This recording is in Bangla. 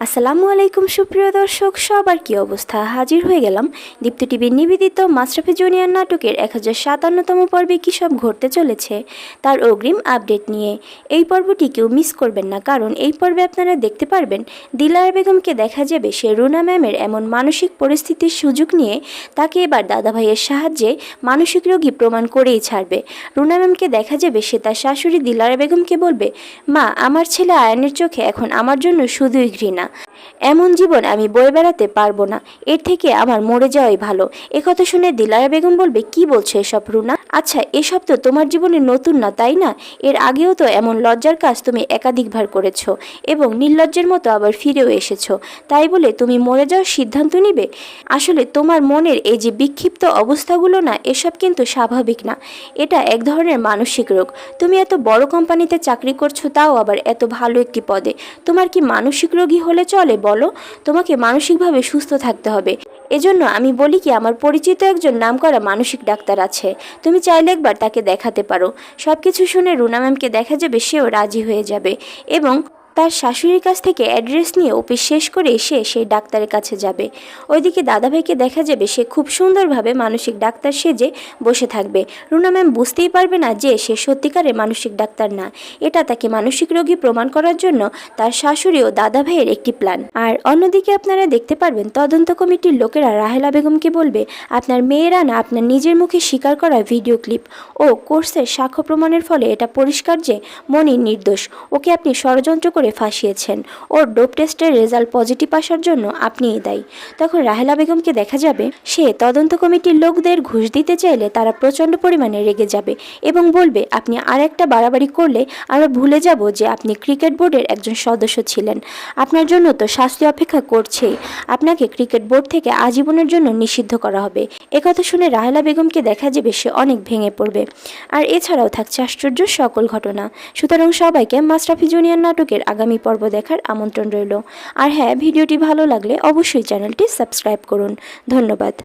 আসসালামু আলাইকুম সুপ্রিয় দর্শক, সবার কি অবস্থা? হাজির হয়ে গেলাম দীপ্ত টিভির নিবেদিত মাশরাফি জুনিয়র নাটকের 1057তম পর্বে কী সব ঘটতে চলেছে তার অগ্রিম আপডেট নিয়ে। এই পর্বটি কেউ মিস করবেন না, কারণ এই পর্বে আপনারা দেখতে পারবেন দিলারা বেগমকে দেখা যাবে সে রুনা ম্যামের এমন মানসিক পরিস্থিতির সুযোগ নিয়ে তাকে এবার দাদাভাইয়ের সাহায্যে মানসিক রোগী প্রমাণ করেই ছাড়বে। রুনা ম্যামকে দেখা যাবে সে তার শাশুড়ি দিলারা বেগমকে বলবে, মা, আমার ছেলে আয়ানের চোখে এখন আমার জন্য শুধুই ঘৃণা। এমন জীবন আমি বয়ে বেড়াতে পারবো না, এর থেকে আমার মরে যাওয়াই ভালো। একথা শুনে দিলারা বেগম বলবে, কি বলছো এসব রুনা? আচ্ছা, এসব তো তোমার জীবনে নতুন না, তাই না? এর আগেও তো এমন লজ্জার কাজ তুমি একাধিকবার করেছো এবং নির্লজ্জের মতো আবার ফিরেও এসেছো। তাই বলে তুমি মরে যাওয়ার সিদ্ধান্ত নিবে? আসলে তোমার মনের এই যে বিক্ষিপ্ত অবস্থাগুলো না, এসব কিন্তু স্বাভাবিক না, এটা এক ধরনের মানসিক রোগ। তুমি এত বড় কোম্পানিতে চাকরি করছো, তাও আবার এত ভালো একটি পদে। তোমার কি মানসিক রোগী হলে চলে বলো? তোমাকে মানসিকভাবে সুস্থ থাকতে হবে। এজন্য আমি বলি কি, আমার পরিচিত একজন নামকরা মানসিক ডাক্তার আছে, তুমি চাইলে একবার তাকে দেখাতে পারো। সব কিছু শুনে রুনা ম্যামকে দেখা যাবে সেও রাজি হয়ে যাবে এবং তার শাশুড়ির কাছ থেকে অ্যাড্রেস নিয়ে অফিস শেষ করে এসে সেই ডাক্তারের কাছে যাবে। ওইদিকে দাদাভাইকে দেখা যাবে সে খুব সুন্দরভাবে মানসিক ডাক্তার সেজে বসে থাকবে। রুনা ম্যাম বুঝতেই পারবে না যে সে সত্যিকারের মানসিক ডাক্তার না, এটা তাকে মানসিক রোগী প্রমাণ করার জন্য তার শাশুড়ি ও দাদাভাইয়ের একটি প্ল্যান। আর অন্যদিকে আপনারা দেখতে পারবেন তদন্ত কমিটির লোকেরা রাহেলা বেগমকে বলবে, আপনার মেয়েরা না আপনার নিজের মুখে স্বীকার করা ভিডিও ক্লিপ ও কোর্সের সাক্ষ্য প্রমাণের ফলে এটা পরিষ্কার যে মনি নির্দোষ। ওকে আপনি ষড়যন্ত্র করে ফাঁসিয়েছেন, ওর ডোপ টেস্টের রেজাল্ট পজিটিভ আসার জন্য আপনিই দায়ী। তখন রাহেলা বেগমকে দেখা যাবে সে তদন্ত কমিটির লোকদের ঘুষ দিতে চাইলে তারা প্রচণ্ড পরিমাণে রেগে যাবে এবং বলবে, আপনি আর একটা বাড়াবাড়ি করলে আমরা ভুলে যাব যে আপনি ক্রিকেট বোর্ডের একজন সদস্য ছিলেন। আপনার জন্য তো শাস্তি অপেক্ষা করছেই, আপনাকে ক্রিকেট বোর্ড থেকে আজীবনের জন্য নিষিদ্ধ করা হবে। একথা শুনে রাহেলা বেগমকে দেখা যাবে সে অনেক ভেঙে পড়বে। আর এছাড়াও থাকছে আশ্চর্য সকল ঘটনা। সুতরাং সবাইকে মাশরাফি জুনিয়র নাটকের আগামী পর্ব দেখার আমন্ত্রণ রইল। আর হ্যাঁ, ভিডিওটি ভালো লাগলে অবশ্যই চ্যানেলটি সাবস্ক্রাইব করুন। ধন্যবাদ।